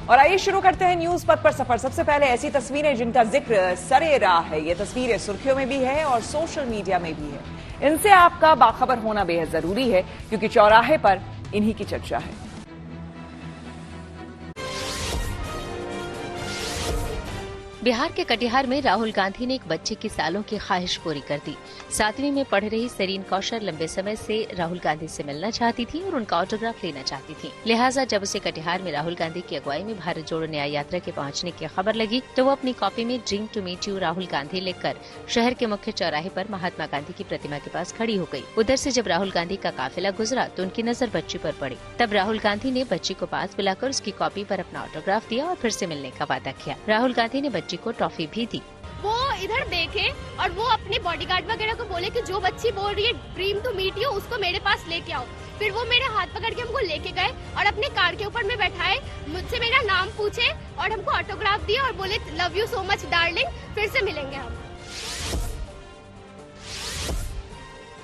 और आइए शुरू करते हैं न्यूज पथ पर सफर। सबसे पहले ऐसी तस्वीरें जिनका जिक्र सरे राह है। ये तस्वीरें सुर्खियों में भी है और सोशल मीडिया में भी है। इनसे आपका बाखबर होना बेहद जरूरी है क्योंकि चौराहे पर इन्हीं की चर्चा है। बिहार के कटिहार में राहुल गांधी ने एक बच्चे की सालों की ख्वाहिश पूरी कर दी। 7वीं में पढ़ रही सरीन कौशल लंबे समय से राहुल गांधी से मिलना चाहती थी और उनका ऑटोग्राफ लेना चाहती थी। लिहाजा जब उसे कटिहार में राहुल गांधी की अगुवाई में भारत जोड़ो न्याय यात्रा के पहुंचने की खबर लगी तो वो अपनी कॉपी में dream to meet you Rahul Gandhi लिखकर शहर के मुख्य चौराहे पर महात्मा गांधी की प्रतिमा के पास खड़ी हो गयी। उधर से जब राहुल गांधी का काफिला गुजरा तो उनकी नजर बच्ची पर पड़ी। तब राहुल गांधी ने बच्ची को पास बुलाकर उसकी कॉपी पर अपना ऑटोग्राफ दिया और फिर से मिलने का वादा किया। राहुल गांधी ने बच्ची को ट्रॉफी भी दी। वो इधर देखे और वो अपने बॉडीगार्ड वगैरह को बोले कि जो बच्ची बोल रही है ड्रीम टू मीट यू उसको मेरे पास लेके आओ। फिर वो मेरे हाथ पकड़ के हमको लेके गए और अपने कार के ऊपर में बैठाए, मुझसे मेरा नाम पूछे और हमको ऑटोग्राफ दिए और बोले love you so much darling, फिर से मिलेंगे हम।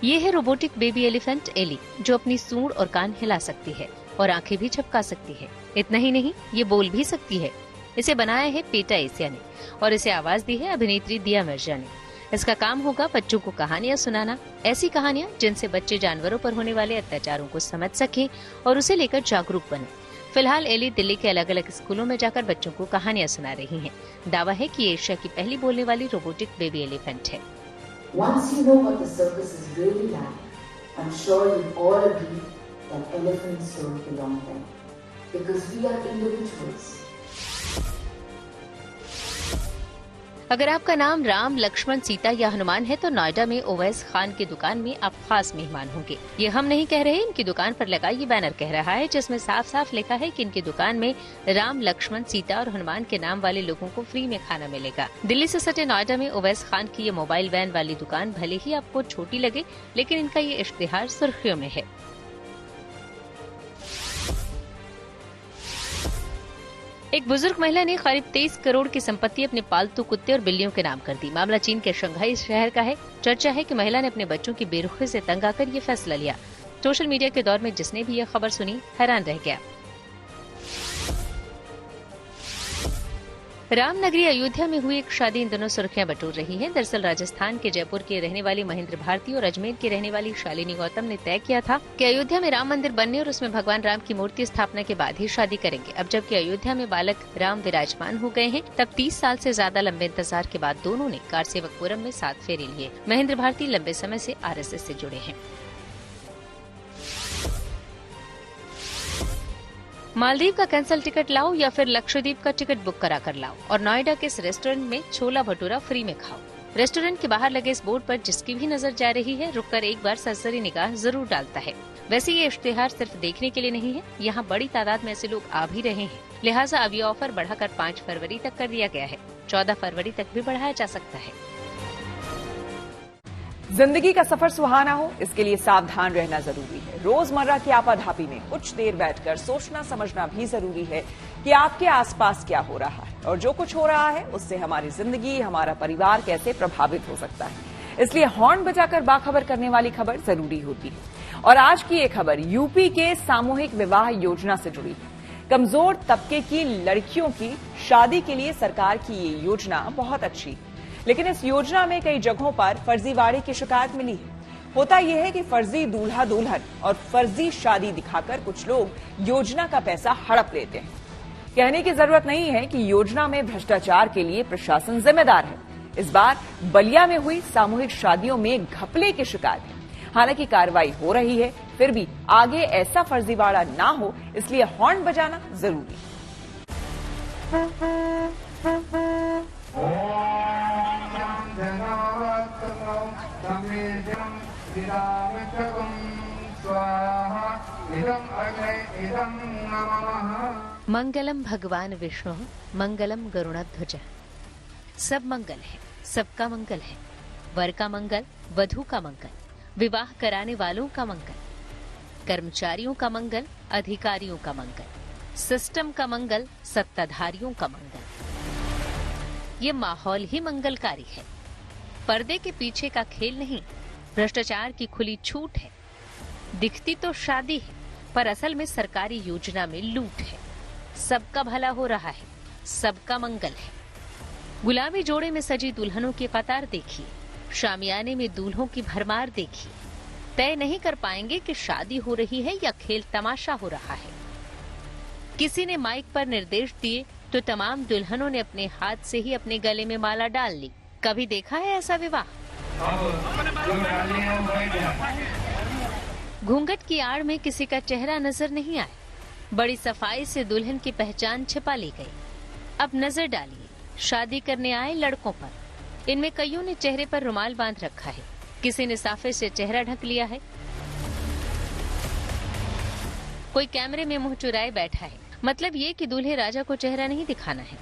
ये है रोबोटिक बेबी एलिफेंट एली, जो अपनी सूंड और कान हिला सकती है और आंखें भी झपका सकती है। इतना ही नहीं, ये बोल भी सकती है। इसे बनाया है पेटा एशिया ने और इसे आवाज दी है अभिनेत्री दिया मिर्जा ने। इसका काम होगा बच्चों को कहानियां सुनाना, ऐसी कहानियां जिनसे बच्चे जानवरों पर होने वाले अत्याचारों को समझ सकें और उसे लेकर जागरूक बने। फिलहाल एली दिल्ली के अलग अलग स्कूलों में जाकर बच्चों को कहानियां सुना रही है। दावा है कि ये एशिया की पहली बोलने वाली रोबोटिक बेबी एलिफेंट है। Once you know what the circus is really like, I'm sure you'll all agree that elephants don't belong there, because we are individuals. अगर आपका नाम राम, लक्ष्मण, सीता या हनुमान है तो नोएडा में ओवैस खान की दुकान में आप खास मेहमान होंगे। ये हम नहीं कह रहे, इनकी दुकान पर लगा ये बैनर कह रहा है, जिसमें साफ साफ लिखा है कि इनकी दुकान में राम, लक्ष्मण, सीता और हनुमान के नाम वाले लोगों को फ्री में खाना मिलेगा। दिल्ली से सटे नोएडा में ओवैस खान की ये मोबाइल वैन वाली दुकान भले ही आपको छोटी लगे, लेकिन इनका ये इश्तिहार सुर्खियों में है। एक बुजुर्ग महिला ने करीब 23 करोड़ की संपत्ति अपने पालतू कुत्ते और बिल्लियों के नाम कर दी। मामला चीन के शंघाई शहर का है। चर्चा है कि महिला ने अपने बच्चों की बेरुखी से तंग आकर ये फैसला लिया। सोशल मीडिया के दौर में जिसने भी यह खबर सुनी हैरान रह गया। रामनगरी अयोध्या में हुई एक शादी इन दिनों सुर्खियां बटोर रही है। दरअसल राजस्थान के जयपुर के रहने वाली महेंद्र भारती और अजमेर के रहने वाली शालिनी गौतम ने तय किया था कि अयोध्या में राम मंदिर बनने और उसमें भगवान राम की मूर्ति स्थापना के बाद ही शादी करेंगे। अब जबकि अयोध्या में बालक राम विराजमान हो गए हैं, तब 30 साल से ज्यादा लंबे इंतजार के बाद दोनों ने कारसेवकपुरम में 7 फेरे लिए। महेंद्र भारती लंबे समय से RSS से जुड़े हैं। मालदीव का कैंसल टिकट लाओ या फिर लक्षद्वीप का टिकट बुक करा कर लाओ और नोएडा के इस रेस्टोरेंट में छोला भटूरा फ्री में खाओ। रेस्टोरेंट के बाहर लगे इस बोर्ड पर जिसकी भी नजर जा रही है, रुककर एक बार सरसरी निगाह जरूर डालता है। वैसे ये इश्तिहार सिर्फ देखने के लिए नहीं है, यहाँ बड़ी तादाद में ऐसे लोग आ भी रहे हैं। लिहाजा अब ये ऑफर बढ़ाकर 5 फरवरी तक कर दिया गया है। 14 फरवरी तक भी बढ़ाया जा सकता है। जिंदगी का सफर सुहाना हो, इसके लिए सावधान रहना जरूरी है। रोजमर्रा की आपाधापी में कुछ देर बैठकर सोचना समझना भी जरूरी है कि आपके आसपास क्या हो रहा है और जो कुछ हो रहा है उससे हमारी जिंदगी, हमारा परिवार कैसे प्रभावित हो सकता है। इसलिए हॉर्न बजाकर बाखबर करने वाली खबर जरूरी होती है। और आज की ये खबर यूपी के सामूहिक विवाह योजना से जुड़ी है। कमजोर तबके की लड़कियों की शादी के लिए सरकार की ये योजना बहुत अच्छी है, लेकिन इस योजना में कई जगहों पर फर्जीवाड़े की शिकायत मिली है। होता यह है कि फर्जी दूल्हा दुल्हन और फर्जी शादी दिखाकर कुछ लोग योजना का पैसा हड़प लेते हैं। कहने की जरूरत नहीं है कि योजना में भ्रष्टाचार के लिए प्रशासन जिम्मेदार है। इस बार बलिया में हुई सामूहिक शादियों में घपले की शिकायत है। हालांकि कार्रवाई हो रही है, फिर भी आगे ऐसा फर्जीवाड़ा ना हो इसलिए हॉर्न बजाना जरूरी है। मंगलम भगवान विष्णु मंगलम गरुड़ध्वज। सब मंगल है, सबका मंगल है। वर का मंगल, वधू का मंगल, विवाह कराने वालों का मंगल, कर्मचारियों का मंगल, अधिकारियों का मंगल, सिस्टम का मंगल, सत्ताधारियों का मंगल। ये माहौल ही मंगलकारी है। पर्दे के पीछे का खेल नहीं, भ्रष्टाचार की खुली छूट है। दिखती तो शादी है, पर असल में सरकारी योजना में लूट है। सबका भला हो रहा है, सबका मंगल है। गुलाबी जोड़े में सजी दुल्हनों की कतार देखिए, शामियाने में दूल्हों की भरमार देखिए। तय नहीं कर पाएंगे कि शादी हो रही है या खेल तमाशा हो रहा है। किसी ने माइक पर निर्देश दिए तो तमाम दुल्हनों ने अपने हाथ से ही अपने गले में माला डाल ली। कभी देखा है ऐसा विवाह? घूंघट की आड़ में किसी का चेहरा नजर नहीं आया। बड़ी सफाई से दुल्हन की पहचान छिपा ली गई। अब नजर डालिए शादी करने आए लड़कों पर। इनमें कईयों ने चेहरे पर रुमाल बांध रखा है, किसी ने साफे से चेहरा ढक लिया है, कोई कैमरे में मुंह चुराए बैठा है। मतलब ये कि दूल्हे राजा को चेहरा नहीं दिखाना है।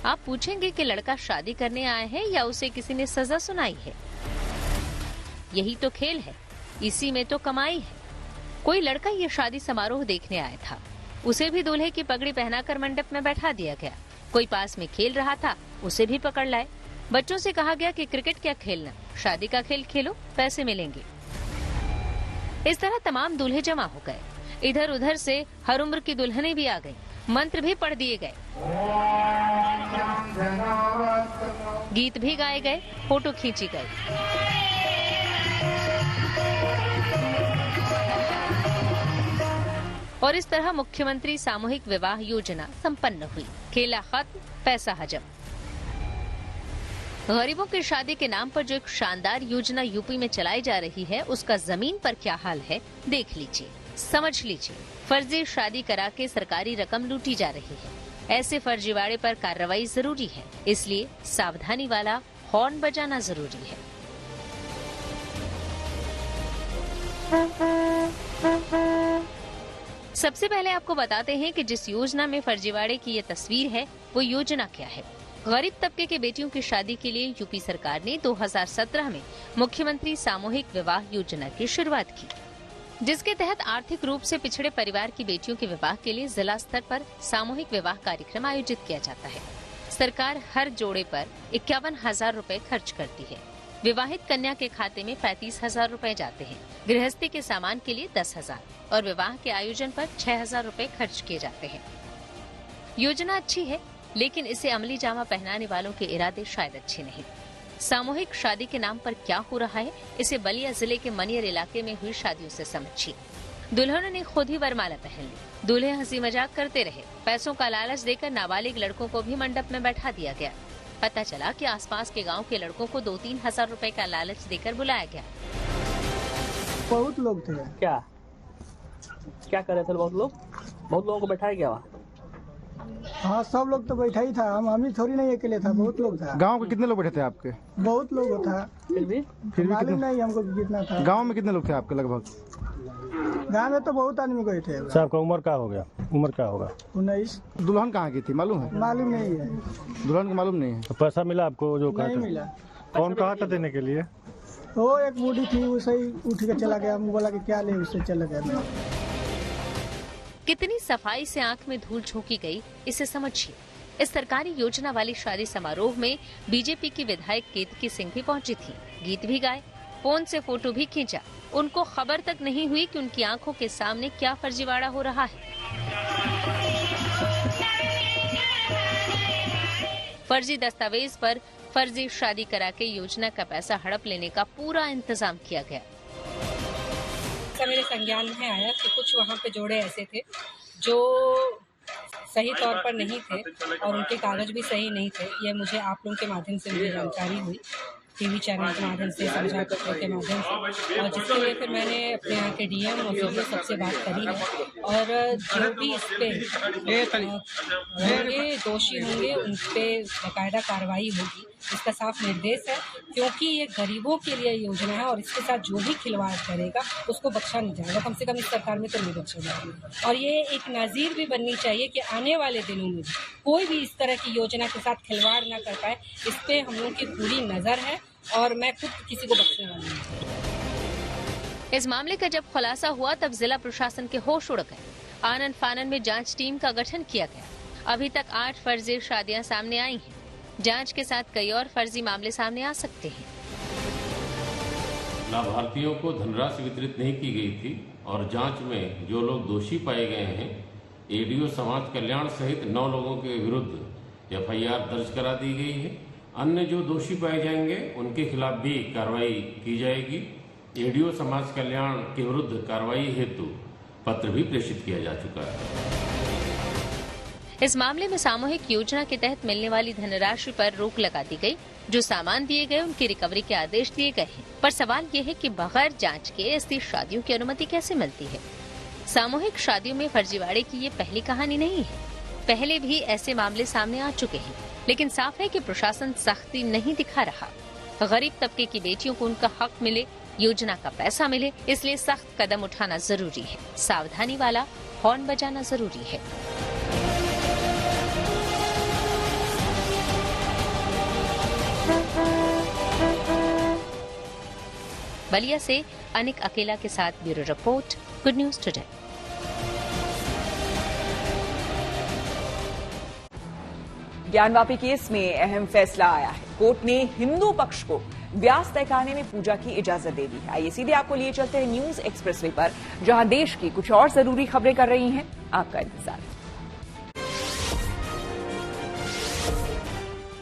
आप पूछेंगे कि लड़का शादी करने आया है या उसे किसी ने सजा सुनाई है? यही तो खेल है, इसी में तो कमाई है। कोई लड़का ये शादी समारोह देखने आया था, उसे भी दूल्हे की पगड़ी पहनाकर मंडप में बैठा दिया गया। कोई पास में खेल रहा था, उसे भी पकड़ लाए। बच्चों से कहा गया कि क्रिकेट क्या खेलना, शादी का खेल खेलो, पैसे मिलेंगे। इस तरह तमाम दूल्हे जमा हो गए। इधर उधर से हर उम्र की दुल्हनें भी आ गईं, मंत्र भी पढ़ दिए गए, गीत भी गाए गए, फोटो खींची गई। और इस तरह मुख्यमंत्री सामूहिक विवाह योजना संपन्न हुई। खेला खत्म, पैसा हजम। गरीबों की शादी के नाम पर जो एक शानदार योजना यूपी में चलाई जा रही है, उसका जमीन पर क्या हाल है देख लीजिए, समझ लीजिए। फर्जी शादी करा के सरकारी रकम लूटी जा रही है। ऐसे फर्जीवाड़े पर कार्रवाई जरूरी है, इसलिए सावधानी वाला हॉर्न बजाना जरूरी है। सबसे पहले आपको बताते हैं कि जिस योजना में फर्जीवाड़े की ये तस्वीर है, वो योजना क्या है। गरीब तबके के बेटियों की शादी के लिए यूपी सरकार ने 2017 में मुख्यमंत्री सामूहिक विवाह योजना की शुरुआत की, जिसके तहत आर्थिक रूप से पिछड़े परिवार की बेटियों के विवाह के लिए जिला स्तर पर सामूहिक विवाह कार्यक्रम आयोजित किया जाता है। सरकार हर जोड़े पर 51,000 रूपए खर्च करती है। विवाहित कन्या के खाते में 35,000 रूपए जाते हैं। गृहस्थी के सामान के लिए 10,000 और विवाह के आयोजन पर 6,000 रूपए खर्च किए जाते हैं। योजना अच्छी है, लेकिन इसे अमली जामा पहनाने वालों के इरादे शायद अच्छे नहीं। सामूहिक शादी के नाम पर क्या हो रहा है, इसे बलिया जिले के मनियर इलाके में हुई शादियों से समझिए। दुल्हनों ने खुद ही वरमाला पहन ली, दूल्हे हंसी मजाक करते रहे। पैसों का लालच देकर नाबालिग लड़कों को भी मंडप में बैठा दिया गया। पता चला कि आसपास के गांव के लड़कों को 2-3 हजार रुपए का लालच देकर बुलाया गया। बहुत लोग थे। क्या कर रहे थे बहुत लोग? बहुत लोगों को बैठाया गया वहाँ? हाँ, सब लोग तो बैठा ही था। हम ही थोड़ी नहीं अकेले था, बहुत लोग था। गांव के कितने लोग बैठे थे आपके? बहुत लोग था। फिर भी मालूम नहीं हमको कितना था। गांव में कितने लोग थे आपके लगभग? गाँव में तो बहुत आदमी गए थे। आपका उम्र क्या हो गया? उम्र क्या होगा? 19। दुल्हन कहाँ की थी मालूम है? मालूम नहीं है। दुल्हन को मालूम नहीं है। तो पैसा मिला आपको जो कहा नहीं था? मिला। कौन कहा था देने के लिए? वो एक बूढ़ी थी, उसे ही उठ के चला गया। बोला कि क्या ले, उससे चला गया। कितनी सफाई से आंख में धूल झोंकी गई, इसे समझिए। इस सरकारी योजना वाली शादी समारोह में बीजेपी की विधायक केतकी सिंह भी पहुंची थी। गीत भी गाए, फोन से फोटो भी खींचा। उनको खबर तक नहीं हुई कि उनकी आंखों के सामने क्या फर्जीवाड़ा हो रहा है। फर्जी दस्तावेज पर फर्जी शादी करा के योजना का पैसा हड़प लेने का पूरा इंतजाम किया गया। मेरे संज्ञान में आया कि कुछ वहाँ पे जोड़े ऐसे थे जो सही तौर पर नहीं थे और उनके कागज भी सही नहीं थे। ये मुझे आप लोगों के माध्यम से मुझे जानकारी हुई, टीवी चैनल के माध्यम से, समाचार पत्रों के माध्यम से, और जिसके लिए फिर मैंने अपने यहाँ के डीएम और सीडीओ सबसे बात करी है। और जो भी इस पे दोषी होंगे उन पे बाकायदा कार्रवाई होगी, इसका साफ निर्देश है। क्योंकि ये गरीबों के लिए योजना है और इसके साथ जो भी खिलवाड़ करेगा उसको बख्शा नहीं जाएगा। कम से कम इस सरकार में तो नहीं बख्शा जाएगा। और ये एक नज़ीर भी बननी चाहिए कि आने वाले दिनों में कोई भी इस तरह की योजना के साथ खिलवाड़ ना कर पाए। इस पे हम लोगों की पूरी नज़र है और मैं खुद किसी को बख्शने वाली नहीं। इस मामले का जब खुलासा हुआ तब जिला प्रशासन के होश उड़ गए। आनन फानन में जांच टीम का गठन किया गया। अभी तक 8 फर्जी शादियां सामने आई हैं। जांच के साथ कई और फर्जी मामले सामने आ सकते हैं। लाभार्थियों को धनराशि वितरित नहीं की गई थी और जांच में जो लोग दोषी पाए गए हैं एडीओ समाज कल्याण सहित 9 लोगों के विरुद्ध एफआईआर दर्ज करा दी गई है। अन्य जो दोषी पाए जाएंगे उनके खिलाफ भी कार्रवाई की जाएगी। एडीओ समाज कल्याण के विरुद्ध कार्रवाई हेतु पत्र भी प्रेषित किया जा चुका है। इस मामले में सामूहिक योजना के तहत मिलने वाली धनराशि पर रोक लगा दी गई। जो सामान दिए गए उनकी रिकवरी के आदेश दिए गए हैं, पर सवाल ये है कि बगैर जांच के ऐसी शादियों की अनुमति कैसे मिलती है। सामूहिक शादियों में फर्जीवाड़े की ये पहली कहानी नहीं है। पहले भी ऐसे मामले सामने आ चुके हैं, लेकिन साफ है कि प्रशासन सख्ती नहीं दिखा रहा। गरीब तबके की बेटियों को उनका हक मिले, योजना का पैसा मिले, इसलिए सख्त कदम उठाना जरूरी है। सावधानी वाला हॉर्न बजाना जरूरी है। बलिया से अनिक अकेला के साथ bureau report, good news today. Gyanvapi case में अहम फैसला आया है। कोर्ट ने हिंदू पक्ष को व्यास तहखाने में पूजा की इजाजत दे दी है। आइए सीधे आपको लिए चलते हैं न्यूज एक्सप्रेसवे पर, जहां देश की कुछ और जरूरी खबरें कर रही हैं आपका इंतजार।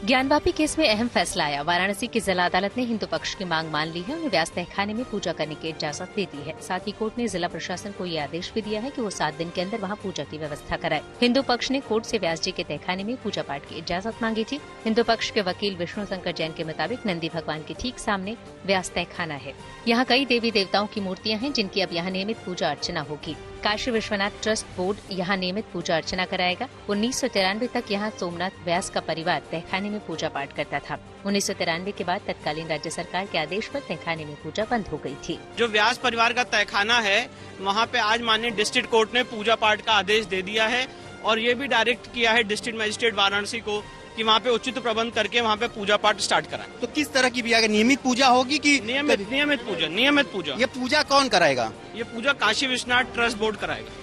ज्ञानवापी केस में अहम फैसला आया। वाराणसी की जिला अदालत ने हिंदू पक्ष की मांग मान ली है। उन्हें व्यास तहखाने में पूजा करने की इजाजत दे दी है। साथ ही कोर्ट ने जिला प्रशासन को ये आदेश भी दिया है कि वो 7 दिन के अंदर वहां पूजा की व्यवस्था कराए। हिंदू पक्ष ने कोर्ट से व्यास जी के तहखाने में पूजा पाठ की इजाजत मांगी थी। हिंदू पक्ष के वकील विष्णु शंकर जैन के मुताबिक नंदी भगवान के ठीक सामने व्यास तहखाना है। यहाँ कई देवी देवताओं की मूर्तियां हैं, जिनकी अब यहाँ नियमित पूजा अर्चना होगी। काशी विश्वनाथ ट्रस्ट बोर्ड यहाँ नियमित पूजा अर्चना कराएगा। 1993 तक यहाँ सोमनाथ व्यास का परिवार तहखाने में पूजा पाठ करता था। 1993 के बाद तत्कालीन राज्य सरकार के आदेश पर तहखाने में पूजा बंद हो गई थी। जो व्यास परिवार का तहखाना है, वहाँ पे आज माननीय डिस्ट्रिक्ट कोर्ट ने पूजा पाठ का आदेश दे दिया है और ये भी डायरेक्ट किया है डिस्ट्रिक्ट मजिस्ट्रेट वाराणसी को कि वहाँ पे उचित प्रबंध करके वहाँ पे पूजा पाठ स्टार्ट कराएं। तो किस तरह की भी अगर नियमित पूजा होगी कि नियमित पूजा। ये पूजा कौन कराएगा? ये पूजा काशी विश्वनाथ ट्रस्ट बोर्ड कराएगा।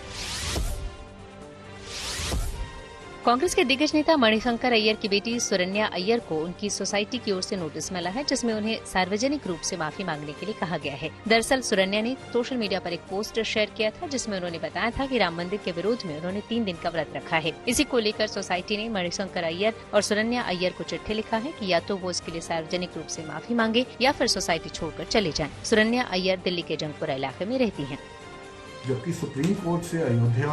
कांग्रेस के दिग्गज नेता मणिशंकर अय्यर की बेटी सुरन्या अय्यर को उनकी सोसाइटी की ओर से नोटिस मिला है, जिसमें उन्हें सार्वजनिक रूप से माफी मांगने के लिए कहा गया है। दरअसल सुरन्या ने सोशल मीडिया पर एक पोस्ट शेयर किया था, जिसमें उन्होंने बताया था कि राम मंदिर के विरोध में उन्होंने 3 दिन का व्रत रखा है। इसी को लेकर सोसाइटी ने मणिशंकर अय्यर और सुरन्या अय्यर को चिट्ठी लिखा है कि या तो वो इसके लिए सार्वजनिक रूप से माफी मांगे या फिर सोसाइटी छोड़कर चले जाएं। सुरन्या अय्यर दिल्ली के जंगपुरा इलाके में रहती हैं। जबकि सुप्रीम कोर्ट से अयोध्या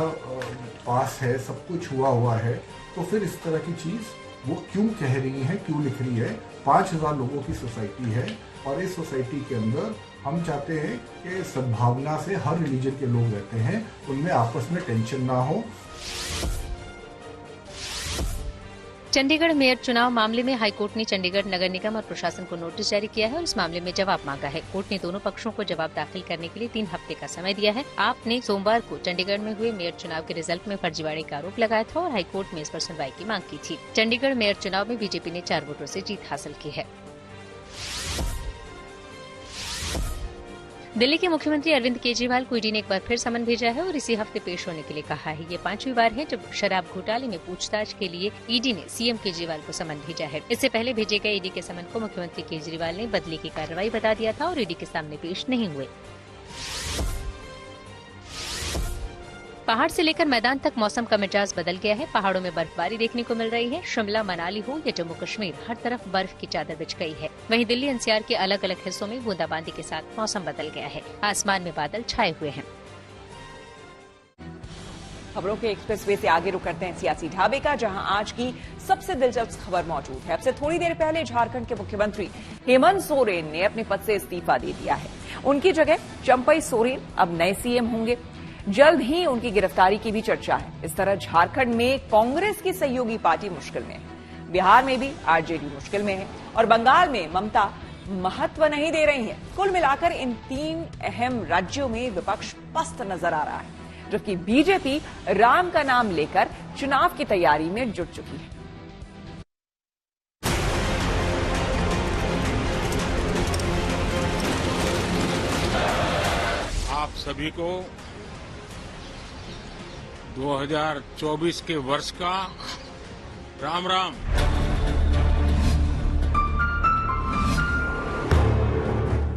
पास है, सब कुछ हुआ है, तो फिर इस तरह की चीज वो क्यों कह रही है, क्यों लिख रही है? 5000 लोगों की सोसाइटी है और इस सोसाइटी के अंदर हम चाहते हैं कि सद्भावना से हर रिलीजन के लोग रहते हैं, उनमें आपस में टेंशन ना हो। चंडीगढ़ मेयर चुनाव मामले में हाईकोर्ट ने चंडीगढ़ नगर निगम और प्रशासन को नोटिस जारी किया है और इस मामले में जवाब मांगा है। कोर्ट ने दोनों पक्षों को जवाब दाखिल करने के लिए 3 हफ्ते का समय दिया है। आपने सोमवार को चंडीगढ़ में हुए मेयर चुनाव के रिजल्ट में फर्जीवाड़े का आरोप लगाया था और हाईकोर्ट में इस पर सुनवाई की मांग की थी। चंडीगढ़ मेयर चुनाव में बीजेपी ने 4 वोटों से जीत हासिल की है। दिल्ली के मुख्यमंत्री अरविंद केजरीवाल को ईडी ने एक बार फिर समन भेजा है और इसी हफ्ते पेश होने के लिए कहा है। ये 5वीं बार है जब शराब घोटाले में पूछताछ के लिए ईडी ने सीएम केजरीवाल को समन भेजा है। इससे पहले भेजे गए ईडी के समन को मुख्यमंत्री केजरीवाल ने बदले की कार्रवाई बता दिया था और ईडी के सामने पेश नहीं हुए। पहाड़ से लेकर मैदान तक मौसम का मिजाज बदल गया है। पहाड़ों में बर्फबारी देखने को मिल रही है। शिमला, मनाली हो या जम्मू कश्मीर, हर तरफ बर्फ की चादर बिछ गई है। वहीं दिल्ली एनसीआर के अलग अलग हिस्सों में बूंदाबांदी के साथ मौसम बदल गया है। आसमान में बादल छाए हुए हैं। खबरों के एक्सप्रेसवे से आगे रुक करते हैं सियासी ढाबे का, जहां आज की सबसे दिलचस्प खबर मौजूद है। अब से थोड़ी देर पहले झारखंड के मुख्यमंत्री हेमंत सोरेन ने अपने पद से इस्तीफा दे दिया है। उनकी जगह चंपई सोरेन अब नए सीएम होंगे। जल्द ही उनकी गिरफ्तारी की भी चर्चा है। इस तरह झारखंड में कांग्रेस की सहयोगी पार्टी मुश्किल में है। बिहार में भी आरजेडी मुश्किल में है और बंगाल में ममता महत्व नहीं दे रही है। कुल मिलाकर इन 3 अहम राज्यों में विपक्ष पस्त नजर आ रहा है, जबकि बीजेपी राम का नाम लेकर चुनाव की तैयारी में जुट चुकी है। आप सभी को 2024 के वर्ष का राम राम।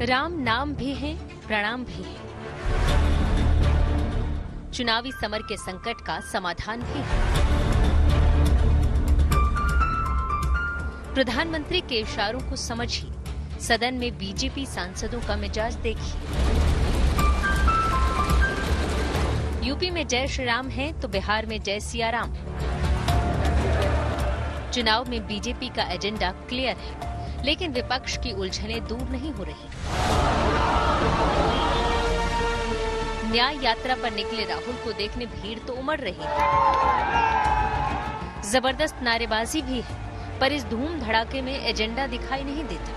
राम नाम भी है, प्रणाम भी है। चुनावी समर के संकट का समाधान भी है। प्रधानमंत्री के इशारों को समझिए, सदन में बीजेपी सांसदों का मिजाज देखिए। यूपी में जय श्री राम है तो बिहार में जय सिया राम। चुनाव में बीजेपी का एजेंडा क्लियर है, लेकिन विपक्ष की उलझनें दूर नहीं हो रही। न्याय यात्रा पर निकले राहुल को देखने भीड़ तो उमड़ रही है। जबरदस्त नारेबाजी भी है, पर इस धूम धड़ाके में एजेंडा दिखाई नहीं देता।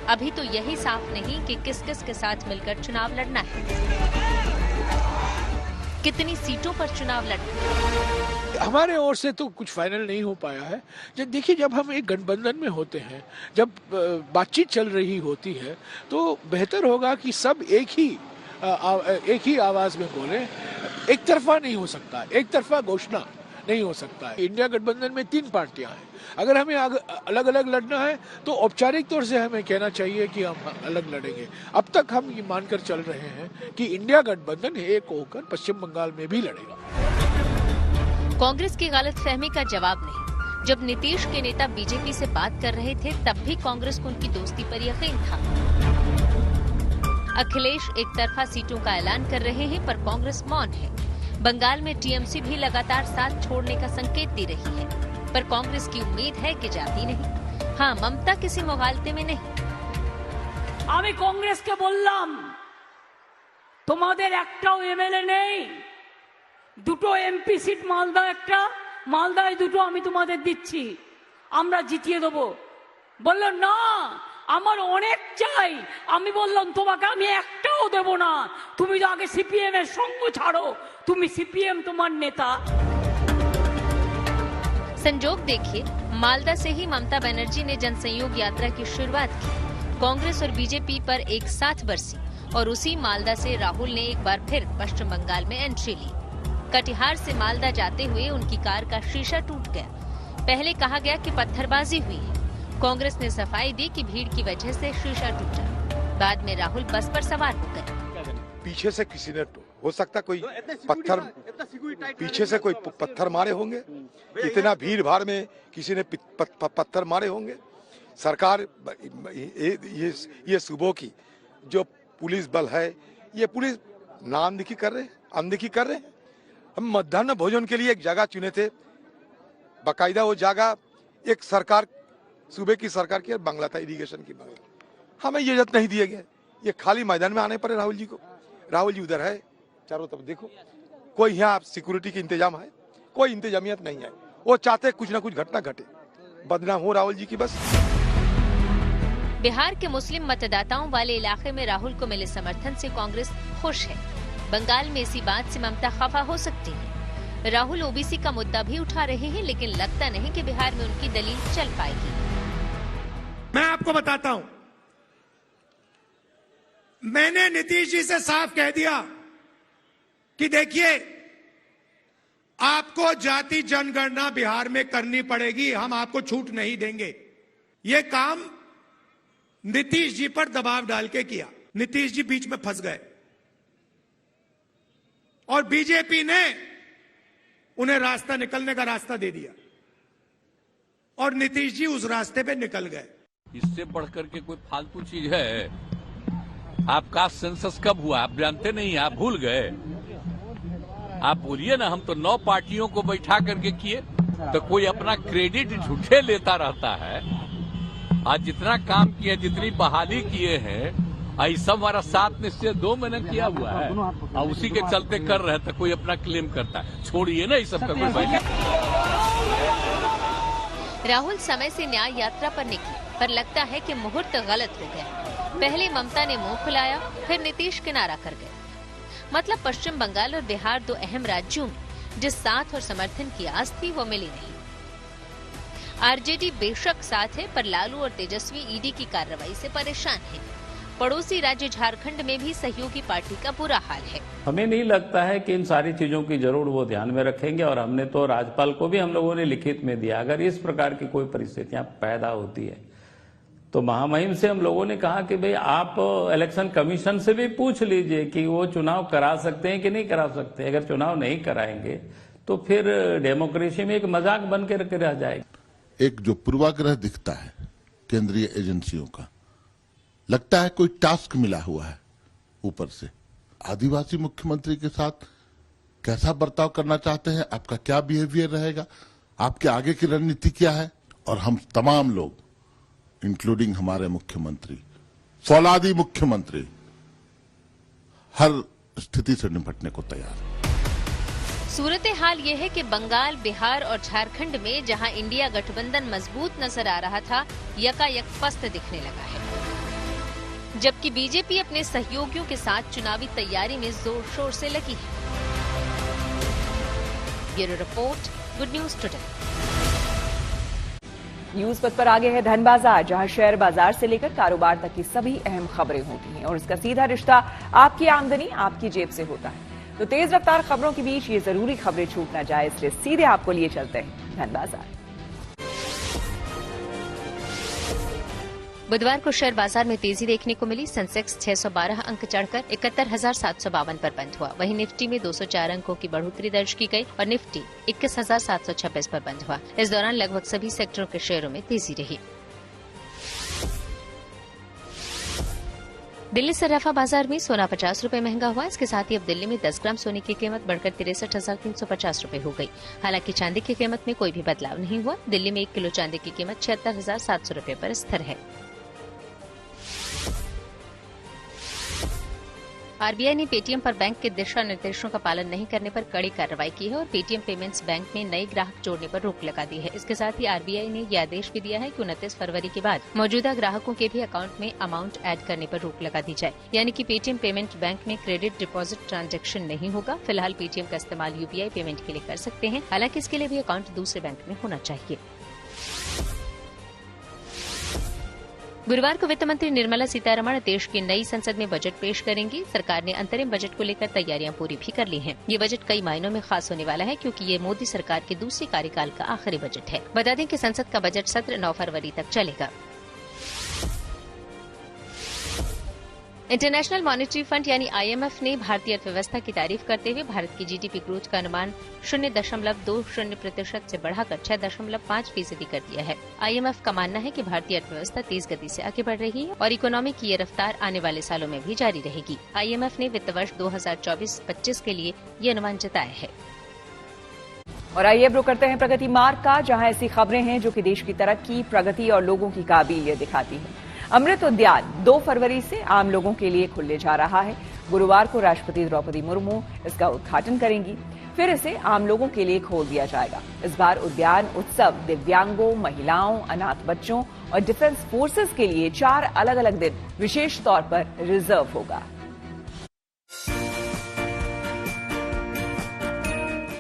अभी तो यही साफ नहीं कि किस किस के साथ मिलकर चुनाव लड़ना है, कितनी सीटों पर चुनाव लड़ना है। हमारे ओर से तो कुछ फाइनल नहीं हो पाया है। देखिए, जब हम एक गठबंधन में होते हैं, जब बातचीत चल रही होती है, तो बेहतर होगा कि सब एक ही आवाज में बोले। एक तरफा नहीं हो सकता, एक तरफा घोषणा नहीं हो सकता है। इंडिया गठबंधन में 3 पार्टियां हैं। अगर हमें अलग अलग लड़ना है तो औपचारिक तौर से हमें कहना चाहिए कि हम अलग लड़ेंगे। अब तक हम ये मानकर चल रहे हैं कि इंडिया गठबंधन एक होकर पश्चिम बंगाल में भी लड़ेगा। कांग्रेस की गलतफहमी का जवाब नहीं। जब नीतीश के नेता बीजेपी से बात कर रहे थे, तब भी कांग्रेस को उनकी दोस्ती पर यकीन था। अखिलेश एक तरफा सीटों का ऐलान कर रहे हैं, पर कांग्रेस मौन है। बंगाल में टीएमसी भी लगातार साथ छोड़ने का संकेत दे रही है, पर कांग्रेस की उम्मीद है कि जाती नहीं। हाँ, ममता किसी मुगालते में नहीं। আমি কংগ্রেসকে বললাম, তোমাদের একটাও এমএলএ নেই, দুটো এমপি সিট মালদায় দুটো আমি তোমাদের দিচ্ছি, আমরা জিতিয়ে দেবো। বলল না, আমার অনেক চাই। আমি বললাম, তোমাকে আমি একটাও দেব না, তুমি তো আগে সিপিএম এর সঙ্গ ছাড়ো, তুমি সিপিএম তোমার নেতা। संजोग देखिए, मालदा से ही ममता बनर्जी ने जनसंयोग यात्रा की शुरुआत की। कांग्रेस और बीजेपी पर एक साथ बरसी और उसी मालदा से राहुल ने एक बार फिर पश्चिम बंगाल में एंट्री ली। कटिहार से मालदा जाते हुए उनकी कार का शीशा टूट गया। पहले कहा गया कि पत्थरबाजी हुई है। कांग्रेस ने सफाई दी कि भीड़ की वजह से शीशा टूटा। बाद में राहुल बस पर सवार हो गए। पीछे से किसी ने, हो सकता कोई पत्थर, पीछे से कोई पत्थर मारे होंगे। इतना भीड़ भाड़ में किसी ने पत्थर मारे होंगे। सरकार ये सूबों की जो पुलिस बल है, ये पुलिस ना अनदेखी कर रहे हैं। हम मध्याह्न भोजन के लिए एक जगह चुने थे, बाकायदा वो जगह एक सरकार, सूबे की सरकार की बांग्ला था, इरिगेशन की बांग्ला। हमें ये इजाजत नहीं दिया गया। ये खाली मैदान में आने पड़े राहुल जी को। राहुल जी उधर है, चारों तरफ देखो, कोई यहाँ सिक्योरिटी की इंतजाम है, कोई इंतजामियत नहीं है। वो चाहते कुछ ना कुछ घटना घटे, बदनाम हो राहुल जी की बस। बिहार के मुस्लिम मतदाताओं वाले इलाके में राहुल को मिले समर्थन से कांग्रेस खुश है। बंगाल में इसी बात से ममता खफा हो सकती है। राहुल ओबीसी का मुद्दा भी उठा रहे हैं, लेकिन लगता नहीं कि बिहार में उनकी दलील चल पाएगी। मैं आपको बताता हूं, मैंने नीतीश जी से साफ कह दिया कि देखिए, आपको जाति जनगणना बिहार में करनी पड़ेगी, हम आपको छूट नहीं देंगे। ये काम नीतीश जी पर दबाव डाल के किया। नीतीश जी बीच में फंस गए और बीजेपी ने उन्हें रास्ता, निकलने का रास्ता दे दिया और नीतीश जी उस रास्ते पे निकल गए। इससे बढ़कर के कोई फालतू चीज है? आपका सेंसस कब हुआ? आप जानते नहीं, आप भूल गए। आप बोलिए ना, हम तो 9 पार्टियों को बैठा करके किए, तो कोई अपना क्रेडिट झूठे लेता रहता है। आज जितना काम किए, जितनी बहाली किए हैं, ऐसा हमारा 7 निश्चय 2 महीने किया हुआ है और उसी के चलते कर रहे थे, कोई अपना क्लेम करता है। छोड़िए ना इस सब का। राहुल समय से न्याय यात्रा पर निकले, पर लगता है कि मुहूर्त गलत हो गया। पहले ममता ने मुंह खुलाया, फिर नीतीश किनारा कर गए। मतलब पश्चिम बंगाल और बिहार 2 अहम राज्यों में जिस साथ और समर्थन की आस थी, वो मिली नहीं। आरजेडी बेशक साथ है, पर लालू और तेजस्वी ईडी की कार्रवाई से परेशान है। पड़ोसी राज्य झारखंड में भी सहयोगी पार्टी का बुरा हाल है। हमें नहीं लगता है कि इन सारी चीजों की जरूर वो ध्यान में रखेंगे, और हमने तो राज्यपाल को भी हम लोगों ने लिखित में दिया, अगर इस प्रकार की कोई परिस्थितियां पैदा होती है तो महामहिम से हम लोगों ने कहा कि भाई आप इलेक्शन कमीशन से भी पूछ लीजिए कि वो चुनाव करा सकते हैं कि नहीं करा सकते। अगर चुनाव नहीं कराएंगे तो फिर डेमोक्रेसी में एक मजाक बन के रह जाएगा। एक जो पूर्वाग्रह दिखता है केंद्रीय एजेंसियों का, लगता है कोई टास्क मिला हुआ है ऊपर से। आदिवासी मुख्यमंत्री के साथ कैसा बर्ताव करना चाहते हैं, आपका क्या बिहेवियर रहेगा, आपके आगे की रणनीति क्या है। और हम तमाम लोग इंक्लूडिंग हमारे मुख्यमंत्री, फौलादी मुख्यमंत्री, हर स्थिति से निपटने को तैयार हैं। सूरत हाल ये है कि बंगाल, बिहार और झारखंड में जहां इंडिया गठबंधन मजबूत नजर आ रहा था, यकायक पस्त दिखने लगा है, जबकि बीजेपी अपने सहयोगियों के साथ चुनावी तैयारी में जोर शोर से लगी है। Bureau report, good news today. News पथ पर आगे है धन बाजार, जहां शेयर बाजार से लेकर कारोबार तक की सभी अहम खबरें होती हैं और इसका सीधा रिश्ता आपकी आमदनी, आपकी जेब से होता है। तो तेज रफ्तार खबरों के बीच ये जरूरी खबरें छूट ना जाए, इसलिए सीधे आपको लिए चलते हैं धन बाजार। बुधवार को शेयर बाजार में तेजी देखने को मिली। सेंसेक्स 612 अंक चढ़कर 71,752 पर बंद हुआ। वहीं निफ्टी में 204 अंकों की बढ़ोतरी दर्ज की गई और निफ्टी 21,726 पर बंद हुआ। इस दौरान लगभग सभी सेक्टरों के शेयरों में तेजी रही। दिल्ली सर्राफा बाजार में सोना 50 रुपए महंगा हुआ। इसके साथ ही अब दिल्ली में 10 ग्राम सोने की कीमत बढ़कर 63,350 रुपए हो गई। हालांकि चांदी की कीमत में कोई भी बदलाव नहीं हुआ। दिल्ली में 1 किलो चांदी की कीमत 76,700 रुपए पर स्थिर है। आरबीआई ने पेटीएम पर बैंक के दिशा निर्देशों का पालन नहीं करने पर कड़ी कार्रवाई की है और पेटीएम पेमेंट्स बैंक में नए ग्राहक जोड़ने पर रोक लगा दी है। इसके साथ ही आरबीआई ने यह आदेश भी दिया है कि 29 फरवरी के बाद मौजूदा ग्राहकों के भी अकाउंट में अमाउंट ऐड करने पर रोक लगा दी जाए, यानी कि पेटीएम पेमेंट बैंक में क्रेडिट डिपॉजिट ट्रांजैक्शन नहीं होगा। फिलहाल पेटीएम का इस्तेमाल यूपीआई पेमेंट के लिए कर सकते हैं, हालांकि इसके लिए भी अकाउंट दूसरे बैंक में होना चाहिए। गुरुवार को वित्त मंत्री निर्मला सीतारमण देश की नई संसद में बजट पेश करेंगी। सरकार ने अंतरिम बजट को लेकर तैयारियां पूरी भी कर ली हैं। ये बजट कई मायनों में खास होने वाला है, क्योंकि ये मोदी सरकार के दूसरे कार्यकाल का आखिरी बजट है। बता दें कि संसद का बजट सत्र 9 फरवरी तक चलेगा। इंटरनेशनल मॉनेटरी फंड यानी आईएमएफ ने भारतीय अर्थव्यवस्था की तारीफ करते हुए भारत की जीडीपी ग्रोथ का अनुमान 0.20% से बढ़ाकर 6.5% कर दिया है। आईएमएफ का मानना है कि भारतीय अर्थव्यवस्था तेज गति से आगे बढ़ रही है और इकोनॉमी की ये रफ्तार आने वाले सालों में भी जारी रहेगी। आईएमएफ ने वित्त वर्ष 2024-25 के लिए ये अनुमान जताया है। और आइए अब रुक करते हैं प्रगति मार्ग का, जहां ऐसी खबरें हैं जो कि देश की तरक्की, प्रगति और लोगों की काबिलियत दिखाती है। अमृत उद्यान 2 फरवरी से आम लोगों के लिए खुलने जा रहा है। गुरुवार को राष्ट्रपति द्रौपदी मुर्मू इसका उद्घाटन करेंगी, फिर इसे आम लोगों के लिए खोल दिया जाएगा। इस बार उद्यान उत्सव दिव्यांगों, महिलाओं, अनाथ बच्चों और डिफेंस फोर्सेस के लिए 4 अलग-अलग दिन विशेष तौर पर रिजर्व होगा।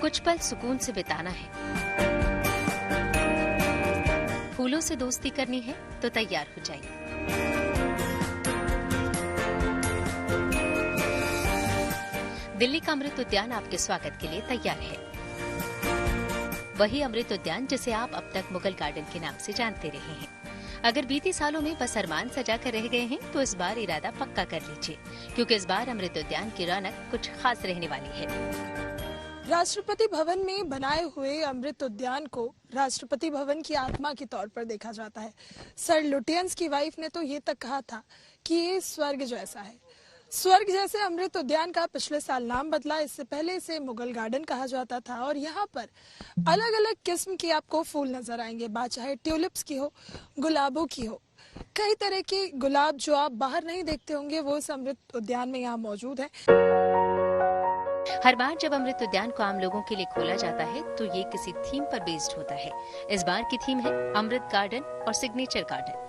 कुछ पल सुकून से बिताना है, फूलों से दोस्ती करनी है तो तैयार हो जाइए। दिल्ली का अमृत उद्यान आपके स्वागत के लिए तैयार है। वही अमृत उद्यान जिसे आप अब तक मुगल गार्डन के नाम से जानते रहे हैं। अगर बीते सालों में बस अरमान सजा कर रह गए हैं तो इस बार इरादा पक्का कर लीजिए, क्योंकि इस बार अमृत उद्यान की रौनक कुछ खास रहने वाली है। राष्ट्रपति भवन में बनाए हुए अमृत उद्यान को राष्ट्रपति भवन की आत्मा के तौर पर देखा जाता है। सर लुटियंस की वाइफ ने तो ये तक कहा था कि ये स्वर्ग जैसा है। स्वर्ग जैसे अमृत उद्यान का पिछले साल नाम बदला। इससे पहले इसे मुगल गार्डन कहा जाता था और यहाँ पर अलग अलग किस्म के आपको फूल नजर आएंगे, बात चाहे ट्यूलिप्स की हो, गुलाबों की हो। कई तरह के गुलाब जो आप बाहर नहीं देखते होंगे वो इस अमृत उद्यान में यहाँ मौजूद है। हर बार जब अमृत उद्यान को आम लोगों के लिए खोला जाता है तो ये किसी थीम पर बेस्ड होता है। इस बार की थीम है अमृत गार्डन और सिग्नेचर गार्डन।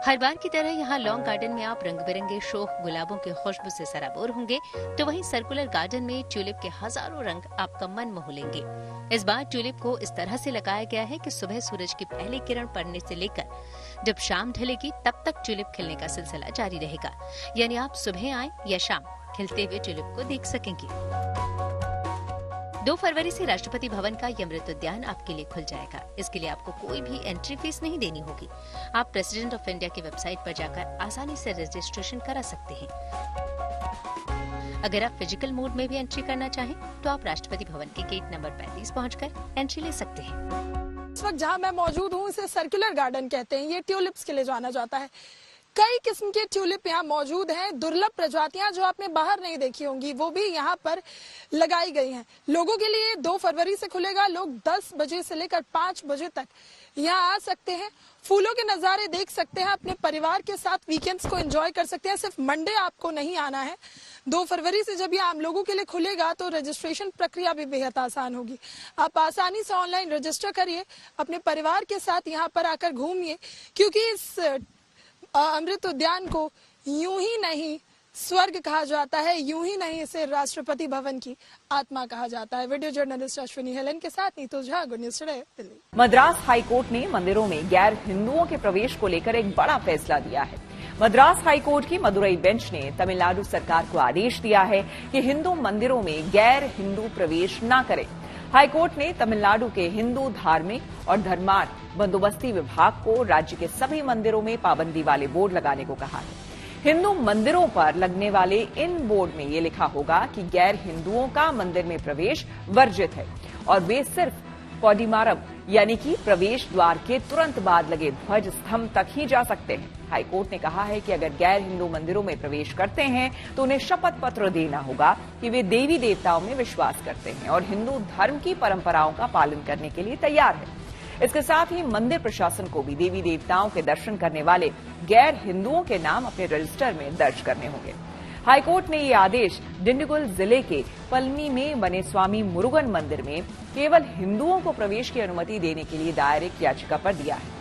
हर बार की तरह यहाँ लॉन्ग गार्डन में आप रंग बिरंगे शोख गुलाबों की खुशबू से सराबोर होंगे, तो वहीं सर्कुलर गार्डन में ट्यूलिप के हजारों रंग आपका मन मोह लेंगे। इस बार ट्यूलिप को इस तरह से लगाया गया है कि सुबह सूरज की पहली किरण पड़ने से लेकर जब शाम ढलेगी तब तक ट्यूलिप खिलने का सिलसिला जारी रहेगा। यानी आप सुबह आए या शाम खिलते हुए ट्यूलिप को देख सकेंगे। 2 फरवरी से राष्ट्रपति भवन का ये अमृत उद्यान आपके लिए खुल जाएगा। इसके लिए आपको कोई भी एंट्री फीस नहीं देनी होगी। आप प्रेसिडेंट ऑफ इंडिया की वेबसाइट पर जाकर आसानी से रजिस्ट्रेशन करा सकते हैं। अगर आप फिजिकल मोड में भी एंट्री करना चाहें, तो आप राष्ट्रपति भवन के गेट नंबर 35 पहुंचकर एंट्री ले सकते हैं। इस वक्त जहां मैं मौजूद हूं, इसे सर्कुलर गार्डन कहते हैं। ये ट्यूलिप्स के लिए जाना जाता है। कई किस्म के ट्यूलिप यहाँ मौजूद हैं। दुर्लभ प्रजातियां जो आपने बाहर नहीं देखी होंगी, वो भी यहाँ पर लगाई गई हैं। लोगों के लिए 2 फरवरी से खुलेगा। लोग 10 बजे से लेकर 5 बजे तक यहाँ आ सकते हैं, फूलों के नजारे देख सकते हैं, अपने परिवार के साथ वीकेंड्स को एंजॉय कर सकते हैं। सिर्फ मंडे आपको नहीं आना है। 2 फरवरी से जब ये आम लोगों के लिए खुलेगा तो रजिस्ट्रेशन प्रक्रिया भी बेहद आसान होगी। आप आसानी से ऑनलाइन रजिस्टर करिए, अपने परिवार के साथ यहाँ पर आकर घूमिए, क्योंकि इस अमृत उद्यान को यूं ही नहीं स्वर्ग कहा जाता है, यूं ही नहीं इसे राष्ट्रपति भवन की आत्मा कहा जाता है। वीडियो जर्नलिस्ट अश्विनी हेलन के साथ Neetu Jha, good news today, Delhi. Madras high court ने मंदिरों में गैर हिंदुओं के प्रवेश को लेकर एक बड़ा फैसला दिया है। मद्रास हाईकोर्ट की मदुरई बेंच ने तमिलनाडु सरकार को आदेश दिया है कि हिंदू मंदिरों में गैर हिंदू प्रवेश न करें। हाईकोर्ट ने तमिलनाडु के हिंदू धार्मिक और धर्मार्थ बंदोबस्ती विभाग को राज्य के सभी मंदिरों में पाबंदी वाले बोर्ड लगाने को कहा है। हिंदू मंदिरों पर लगने वाले इन बोर्ड में ये लिखा होगा कि गैर हिंदुओं का मंदिर में प्रवेश वर्जित है और वे सिर्फ कोडिमारम यानी कि प्रवेश द्वार के तुरंत बाद लगे ध्वज स्तंभ तक ही जा सकते हैं। हाईकोर्ट ने कहा है कि अगर गैर हिंदू मंदिरों में प्रवेश करते हैं तो उन्हें शपथ पत्र देना होगा कि वे देवी देवताओं में विश्वास करते हैं और हिंदू धर्म की परंपराओं का पालन करने के लिए तैयार है। इसके साथ ही मंदिर प्रशासन को भी देवी देवताओं के दर्शन करने वाले गैर हिंदुओं के नाम अपने रजिस्टर में दर्ज करने होंगे। हाईकोर्ट ने ये आदेश डिंडीगुल जिले के पलनी में बने स्वामी मुरुगन मंदिर में केवल हिंदुओं को प्रवेश की अनुमति देने के लिए दायर एक याचिका पर दिया है।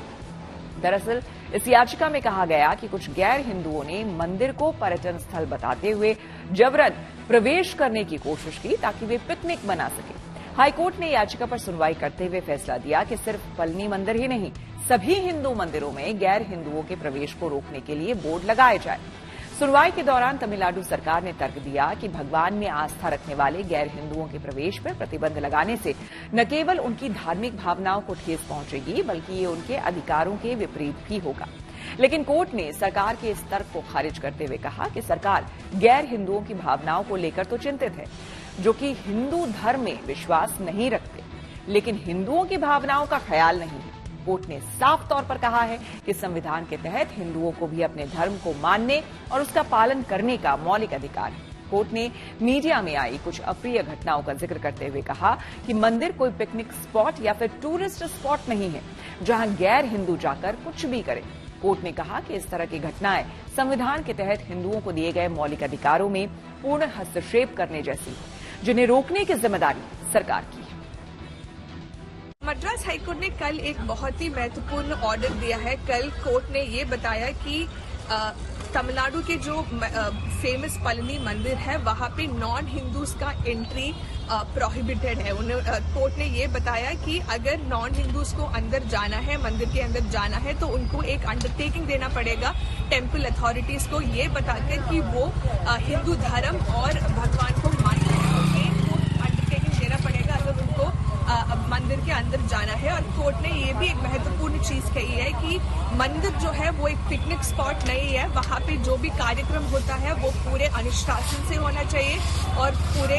दरअसल इस याचिका में कहा गया कि कुछ गैर हिंदुओं ने मंदिर को पर्यटन स्थल बताते हुए जबरन प्रवेश करने की कोशिश की ताकि वे पिकनिक मना सके। हाईकोर्ट ने याचिका पर सुनवाई करते हुए फैसला दिया कि सिर्फ पलनी मंदिर ही नहीं, सभी हिंदू मंदिरों में गैर हिंदुओं के प्रवेश को रोकने के लिए बोर्ड लगाए जाए। सुनवाई के दौरान तमिलनाडु सरकार ने तर्क दिया कि भगवान में आस्था रखने वाले गैर हिंदुओं के प्रवेश पर प्रतिबंध लगाने से न केवल उनकी धार्मिक भावनाओं को ठेस पहुंचेगी बल्कि ये उनके अधिकारों के विपरीत भी होगा। लेकिन कोर्ट ने सरकार के इस तर्क को खारिज करते हुए कहा कि सरकार गैर हिंदुओं की भावनाओं को लेकर तो चिंतित है, जो कि हिंदू धर्म में विश्वास नहीं रखते, लेकिन हिंदुओं की भावनाओं का ख्याल नहीं है। कोर्ट ने साफ तौर पर कहा है कि संविधान के तहत हिंदुओं को भी अपने धर्म को मानने और उसका पालन करने का मौलिक अधिकार है। कोर्ट ने मीडिया में आई कुछ अप्रिय घटनाओं का जिक्र करते हुए कहा कि मंदिर कोई पिकनिक स्पॉट या फिर टूरिस्ट स्पॉट नहीं है जहां गैर हिंदू जाकर कुछ भी करें। कोर्ट ने कहा कि इस तरह की घटनाएं संविधान के तहत हिंदुओं को दिए गए मौलिक अधिकारों में पूर्ण हस्तक्षेप करने जैसी, जिन्हें रोकने की जिम्मेदारी सरकार की है। मद्रास हाईकोर्ट ने कल एक बहुत ही महत्वपूर्ण ऑर्डर दिया है। कल कोर्ट ने ये बताया कि तमिलनाडु के जो फेमस पलनी मंदिर है वहाँ पे नॉन हिंदूज का एंट्री प्रोहिबिटेड है। कोर्ट ने ये बताया कि अगर नॉन हिंदूज को अंदर जाना है, मंदिर के अंदर जाना है, तो उनको एक अंडरटेकिंग देना पड़ेगा टेम्पल अथॉरिटीज को, ये बताकर कि वो हिंदू धर्म और भगवान को मानते हैं। अंडरटेकिंग देना पड़ेगा अगर उनको मंदिर के अंदर जाना है। और कोर्ट ने ये भी एक महत्वपूर्ण चीज कही है कि मंदिर जो है वो एक पिकनिक स्पॉट नहीं है। वहाँ पे जो भी कार्यक्रम होता है वो पूरे अनुशासन से होना चाहिए और पूरे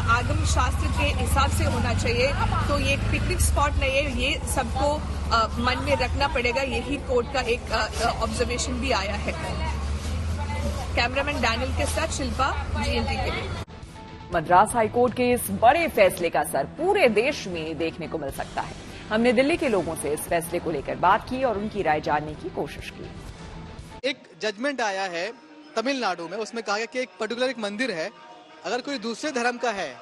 आगम शास्त्र के हिसाब से होना चाहिए। तो ये एक पिकनिक स्पॉट नहीं है, ये सबको मन में रखना पड़ेगा। यही कोर्ट का एक ऑब्जर्वेशन भी आया है। कैमरामैन डैनियल के साथ शिल्पा, GNT के लिए। मद्रास हाईकोर्ट के इस बड़े फैसले का असर पूरे देश में देखने को मिल सकता है। हमने दिल्ली के लोगों से इस फैसले को लेकर बात की और उनकी राय जानने की कोशिश की। एक जजमेंट आया है तमिलनाडु में, उसमें कहा गया कि एक पर्टिकुलर एक मंदिर है, अगर कोई दूसरे धर्म का है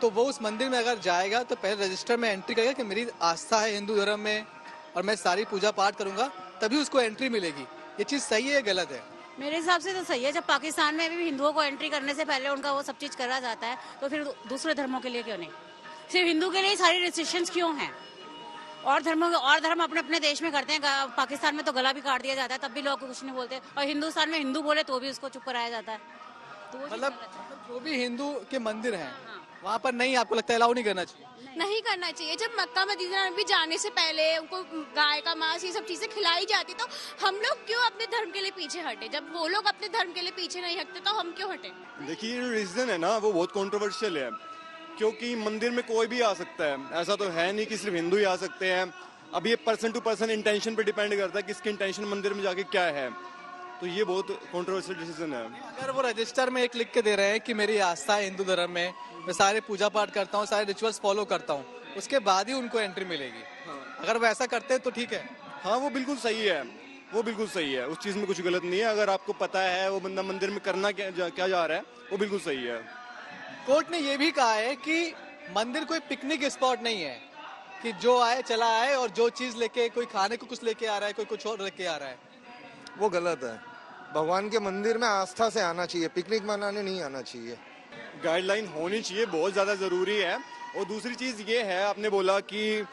तो वो उस मंदिर में अगर जाएगा तो पहले रजिस्टर में एंट्री करेगा कि मेरी आस्था है हिंदू धर्म में और मैं सारी पूजा पाठ करूंगा, तभी उसको एंट्री मिलेगी। ये चीज सही है या गलत है? मेरे हिसाब से तो सही है। जब पाकिस्तान में भी हिंदुओं को एंट्री करने से पहले उनका वो सब चीज करा जाता है, तो फिर दूसरे धर्मों के लिए क्यों नहीं? सिर्फ हिंदू के लिए सारी रिस्ट्रिक्शंस क्यों हैं? और धर्म अपने अपने देश में करते हैं। पाकिस्तान में तो गला भी काट दिया जाता है, तब भी लोग कुछ नहीं बोलते, और हिंदुस्तान में हिंदू बोले तो भी उसको चुप कराया जाता है। तो मतलब जो भी हिंदू के मंदिर हैं वहाँ पर नहीं, आपको लगता है अलाउ नहीं करना चाहिए? नहीं करना चाहिए। जब मक्का मदीना में भी जाने से पहले उनको गाय का मांस ये सब चीजें खिलाई जाती, तो हम लोग क्यों अपने धर्म के लिए पीछे हटे? जब वो लोग अपने धर्म के लिए पीछे नहीं हटते तो हम क्यों हटे? देखिए, ये रीजन है ना, वो बहुत कंट्रोवर्शियल है, क्योंकि मंदिर में कोई भी आ सकता है। ऐसा तो है नहीं कि सिर्फ हिंदू ही आ सकते हैं। अब ये पर्सन टू पर्सन इंटेंशन पे डिपेंड करता है कि इसकी इंटेंशन मंदिर में जाके क्या है। तो ये बहुत कंट्रोवर्शियल डिसीजन है। अगर वो रजिस्टर में एक लिख के दे रहे हैं कि मेरी आस्था है हिंदू धर्म में, मैं सारे पूजा पाठ करता हूँ, सारे रिचुअल्स फॉलो करता हूँ, उसके बाद ही उनको एंट्री मिलेगी। अगर वो ऐसा करते हैं तो ठीक है। हाँ, वो बिल्कुल सही है, वो बिल्कुल सही है, उस चीज में कुछ गलत नहीं है। अगर आपको पता है वो बंदा मंदिर में करना क्या जा रहा है, वो बिल्कुल सही है। कोर्ट ने ये भी कहा है कि मंदिर कोई पिकनिक स्पॉट नहीं है कि जो आए चला आए और जो चीज लेके, कोई खाने को कुछ लेके आ रहा है, कोई कुछ और लेके आ रहा है, वो गलत है। भगवान के मंदिर में आस्था से आना चाहिए, पिकनिक मनाने नहीं आना चाहिए। गाइडलाइन होनी चाहिए, बहुत ज्यादा जरूरी है। और दूसरी चीज ये है, आपने बोला कि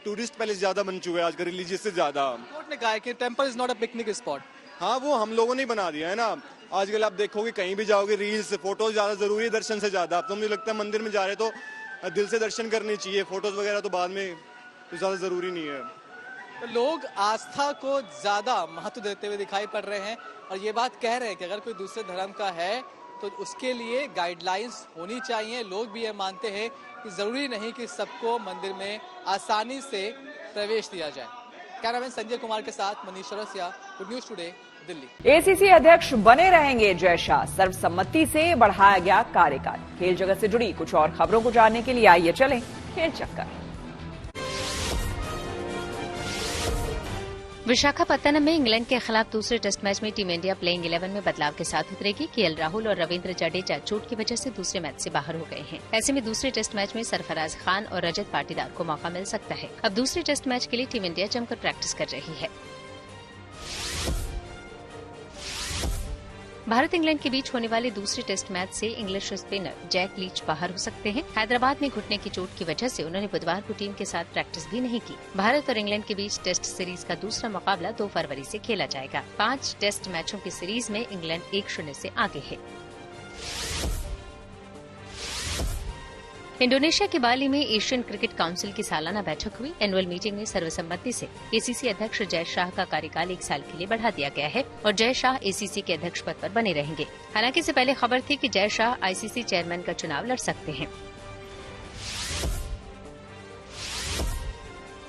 टूरिस्ट पैलेस ज्यादा बन चुका है आजकल रिलीजियस से ज्यादा। कोर्ट ने कहा है कि temple is not a picnic spot. हाँ, वो हम लोगों ने बना दिया है ना। आजकल आप देखोगे कहीं भी जाओगे, रील्स फोटोज ज्यादा जरूरी है दर्शन से ज्यादा। अब तो मुझे लगता है मंदिर में जा रहे तो दिल से दर्शन करने चाहिए, फोटोज वगैरह तो बाद में तो ज्यादा जरूरी नहीं है। तो लोग आस्था को ज्यादा महत्व देते हुए दिखाई पड़ रहे हैं और ये बात कह रहे हैं कि अगर कोई दूसरे धर्म का है तो उसके लिए गाइडलाइंस होनी चाहिए। लोग भी ये मानते हैं कि जरूरी नहीं कि सबको मंदिर में आसानी से प्रवेश दिया जाए। कैमरामैन संजय कुमार के साथ Manish Chaurasia, good news today, Delhi. ACC अध्यक्ष बने रहेंगे जय शाह, सर्वसम्मति से बढ़ाया गया कार्यकाल। खेल जगत से जुड़ी कुछ और खबरों को जानने के लिए आइए चलें खेल चक्कर। विशाखापत्तनम में इंग्लैंड के खिलाफ दूसरे टेस्ट मैच में टीम इंडिया प्लेइंग 11 में बदलाव के साथ उतरेगी। केएल राहुल और रविंद्र जडेजा चोट की वजह से दूसरे मैच से बाहर हो गए हैं। ऐसे में दूसरे टेस्ट मैच में सरफराज खान और रजत पाटीदार को मौका मिल सकता है। अब दूसरे टेस्ट मैच के लिए टीम इंडिया जमकर प्रैक्टिस कर रही है। भारत इंग्लैंड के बीच होने वाले दूसरे टेस्ट मैच से इंग्लिश स्पिनर जैक लीच बाहर हो सकते हैं। हैदराबाद में घुटने की चोट की वजह से उन्होंने बुधवार को टीम के साथ प्रैक्टिस भी नहीं की। भारत और इंग्लैंड के बीच टेस्ट सीरीज का दूसरा मुकाबला 2 फरवरी से खेला जाएगा। 5 टेस्ट मैचों की सीरीज में इंग्लैंड 1-0 से आगे है। इंडोनेशिया के बाली में एशियन क्रिकेट काउंसिल की सालाना बैठक हुई। एनुअल मीटिंग में सर्वसम्मति से एसीसी अध्यक्ष जय शाह का कार्यकाल 1 साल के लिए बढ़ा दिया गया है और जय शाह एसीसी के अध्यक्ष पद पर बने रहेंगे। हालांकि इससे पहले खबर थी कि जय शाह आईसीसी चेयरमैन का चुनाव लड़ सकते हैं।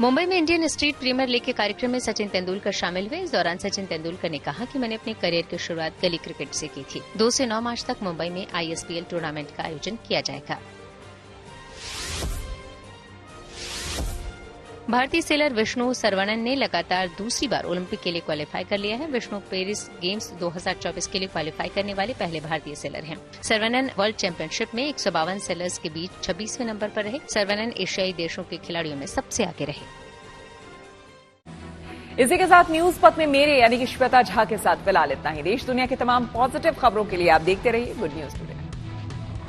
मुंबई में इंडियन स्ट्रीट प्रीमियर लीग के कार्यक्रम में सचिन तेंदुलकर शामिल हुए। इस दौरान सचिन तेंदुलकर ने कहा कि मैंने अपने करियर की शुरुआत गली क्रिकेट से की थी। 2 से 9 मार्च तक मुंबई में आईएसपीएल टूर्नामेंट का आयोजन किया जाएगा। भारतीय सेलर विष्णु सरवणन ने लगातार दूसरी बार ओलंपिक के लिए क्वालिफाई कर लिया है। विष्णु पेरिस गेम्स 2024 के लिए क्वालिफाई करने वाले पहले भारतीय सेलर हैं। सरवणन वर्ल्ड चैंपियनशिप में 152 सेलर्स के बीच 26वें नंबर पर रहे। सरवणन एशियाई देशों के खिलाड़ियों में सबसे आगे रहे। इसी के साथ न्यूज पथ में मेरे यानी कि श्वेता झा के साथ फिलहाल इतना ही। देश दुनिया की तमाम पॉजिटिव खबरों के लिए आप देखते रहिए गुड न्यूज टुडे।